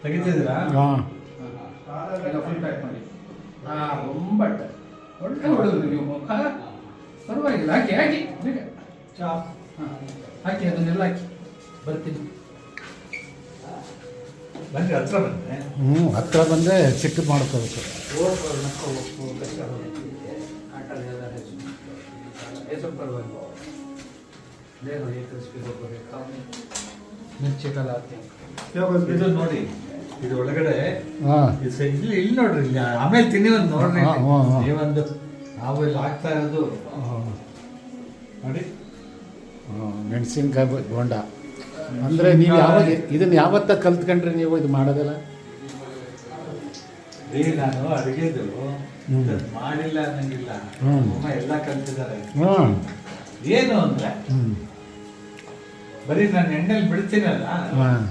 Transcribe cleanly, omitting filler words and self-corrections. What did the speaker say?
ತೆಗಿತಿದ್ದೀರಾ? ಹಾಂ ಈಗ full pack ಮಾಡಿ. ಬೊಂಬಟ್ಟ ಒಳ್ಳೆ ಹೊಡೆದ್ರು ನೀವು. ಪರವಾಗಿಲ್ಲ, ಹಾಕಿ ಹಾಕಿ ಬೇಗ ಹಾಕಿ, ಅದನ್ನೆಲ್ಲ ಹಾಕಿ ಬರ್ತೀನಿ. ಬನ್ನಿ, ಹತ್ರ ಬಂದೆ. ಹತ್ರ ಬಂದರೆ ಚಿಕ್ಕದು ಮಾಡ್ಕೋಬೇಕು. ಮಿರ್ಚಿ ಕಲಾತಿ ಇದು ನೋಡಿ, ಇದು ಒಳಗಡೆ ಹಾಂ ಇಲ್ಲಿ ನೋಡ್ರಿ, ಇಲ್ಲಿ ಆಮೇಲೆ ತಿನ್ನಿ ಒಂದು ನೋಡ್ರಿ. ಹಾಂ. ನೀವೊಂದು ನಾವು ಇಲ್ಲಿ ಆಗ್ತಾ ಇರೋದು ನೋಡಿ. ಮೆಣಸಿನ್ಕಾಯಿ ಬೋಂಡ ಅಂದರೆ ನೀವು ಯಾವಾಗ ಇದನ್ನು ಯಾವತ್ತ ಕಲ್ತ್ಕೊಂಡ್ರಿ ನೀವು ಇದು ಮಾಡೋದಲ್ಲ? ನಾನು ಅಡುಗೆದು ಮಾಡಿಲ್ಲ ಅನ್ನಂಗಿಲ್ಲ, ಅಮ್ಮ ಎಲ್ಲ ಕಲ್ತಿದ್ದಾರೆ. ಏನು ಅಂದ್ರೆ ಬರೀ ನಾನು ಎಣ್ಣೆಲಿ ಬಿಡ್ತೀನಲ್ಲ, ಹಾಂ